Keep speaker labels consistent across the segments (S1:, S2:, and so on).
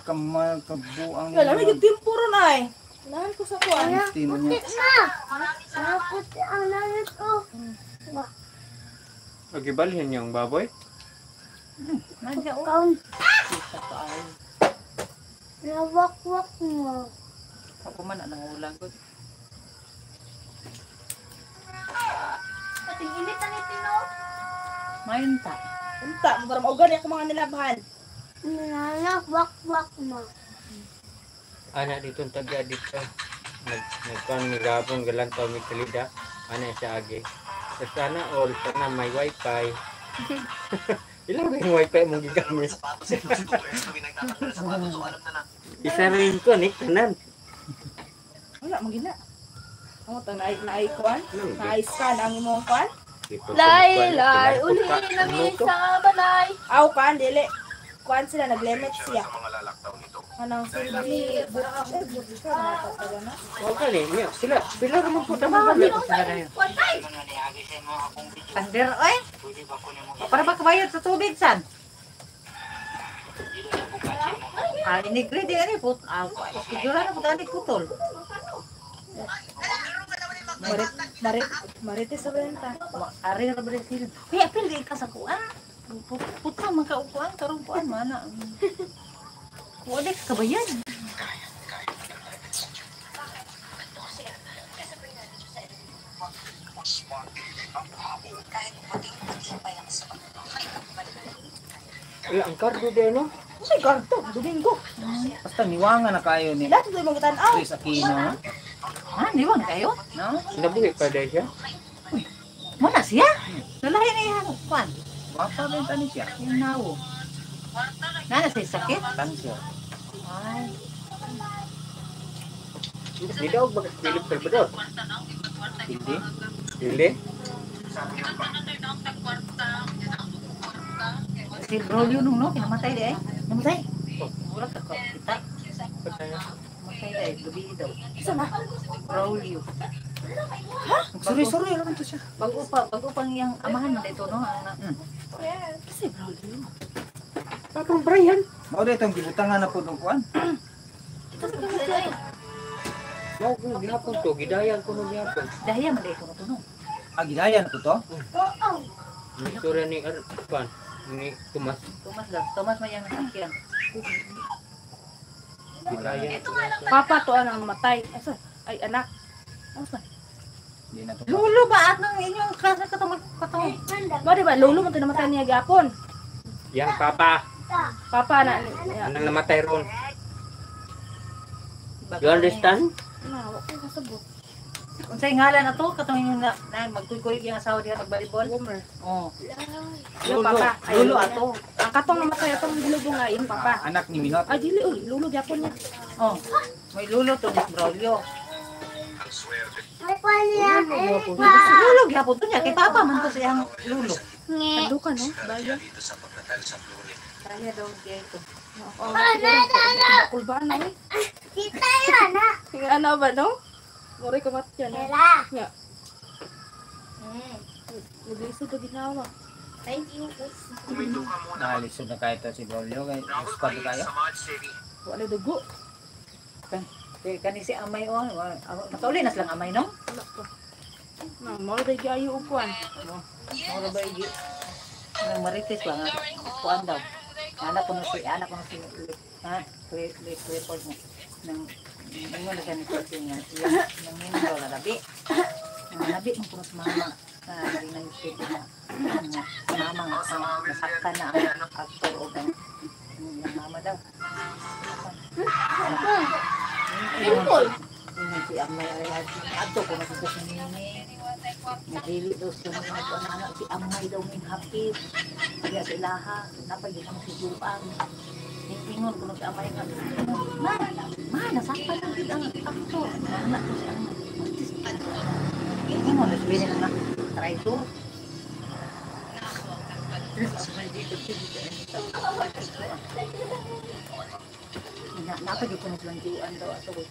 S1: Kamal kabuang.
S2: Wala na yung timpuro na eh. Nahan ko sa kuwan.
S1: Tino niya.
S3: Naputi ang langit ko.
S4: Magibalhin yung baboy.
S2: Nandiyan o.
S3: Kaun.
S2: Isa pa ay.
S3: Nawak-wak mo.
S2: Ako man ang ulang ko.
S3: Pating init ang itino.
S2: Mayon ta. Unta, para maugan ako mga nilabahan.
S3: Nawak-wak mo.
S4: Anak dito ang taga dito. Nagkuhan ni Gabong galantaw mi kalida. Anak siya agi. So sana all sana may wifi. Ilang ba yung wifi mong gigamit? Isa rin ko ni kanan.
S2: Wala, magina. Ang tang naikuan. Na-scan ang imong kuan.
S3: Lay, uli namin sa balay.
S2: Aw, kuan, dili. Kuan sila, nag-limit siya. Anong silbi?
S4: Huwag ka niya. Sila naman po naman kami.
S5: Pander, oy. Para ba kabayad sa tubig, san? Inigre di ani put. Siguro na putani putol.
S2: Marites sa benta.
S5: Ari na ba sila? Uy, apil di ka sa kuan. Putang magkaupuan, karong kuan mana. Wala ka kabayad.
S4: Ang kardo din, no?
S2: Ay, garto, Domingo.
S1: Basta niwangan na kayo ni
S2: Lahat ito yung mga tanaw.
S1: Chris Aquino.
S5: Ha, di ba kayo?
S1: No?
S4: Sinabuhi pa dahil siya.
S5: Muna siya? Lalahi na yan. Kuan.
S1: Wapa benta ni siya.
S5: Yung nawo. Nana siya sakit?
S1: Cancer.
S5: Ay.
S4: Hindi daw Philip Salvador.
S1: Hindi.
S4: Hindi.
S5: Si Brolio nung no, kinamatay di ay. Namatay. Wala ka kita. Namatay di ay. Gabi daw.
S2: Isa na.
S5: Brolio.
S1: Sorry, alam to siya.
S5: Pag-upang yung amahan na dito, no?
S2: Kasi Brolio.
S4: Patong Brian.
S1: Mao dito ang gibutangan na po ng kuan.
S4: Mau ko gihapon to, gidayan ko no gihapon.
S5: Dahil man dito no.
S1: Gidaya na po to.
S4: Istorya ni Arpan, ni Tomas.
S5: Thomas may yung sakyan.
S4: Gidayan ko.
S2: Papa to ang namatay. Ay, anak. Ano sa?
S1: Hindi na to.
S5: Lulo ba at ng inyong katong?
S2: Ba, di ba? Lolo mo ito namatay niya gapon.
S4: Yang papa,
S2: Papa na.
S4: anang namatay ron. You understand?
S2: Wala ko kasabot.
S5: Unsay ngalan na to? Katong inyong magkuy-kuy yung asawa diha nagbalibol?
S2: Gomer.
S5: Oh.
S2: Yung papa. Ay,
S5: Lulo ato.
S2: Ang katong namatay atong gilugo nga yung papa.
S1: Anak ni Minot.
S2: Ay, dili, uy. Lolo gapon niya.
S5: Oh. May lulo to ni Brolio.
S3: Ay, pala.
S5: Lulo gyapon to niya kay papa man to siyang lulo.
S3: Nge.
S2: Ando ka, no? Bayan.
S5: Kaya daw dito.
S2: Bakul ba na eh?
S3: Kita yan, ha?
S2: Nga ano ba, no? Mori ka matyan.
S3: Ela.
S2: Nga. Naglisod na ginawa.
S3: Thank you.
S1: Nalisod na kayo to si Brolio. Squad na kayo.
S2: Wala dugo.
S5: Kay kani si Amay oh. Nakauli na silang Amay no?
S2: Wala ko. Moro day gayo upuan.
S5: Mura ba igi? Nang marites ba nga? Kuan daw. Anak ko na si ha? Report mo. Nang ingon na siya ni Kuya niya. Nang mingo na labi. Nang labi mo kung mama. Hindi na yung state na. Mama nga nasaktan na ang actor o ng mama daw.
S2: Simple.
S5: Si Amay ay ato ko na sa sinini. Nadili daw siya mga nag-anak si Amay daw min happy. Kaya sa ilaha, napagin ang siguran. Ingon ko si Amay nga. Nasaktan lang din ang aktor. Anak ko si Amay. Ingon na sabihin na try to. Napagin ko na silang daw ato ko.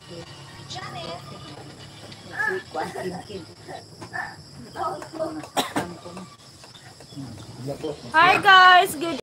S5: Kuan kim.
S2: Hi guys, good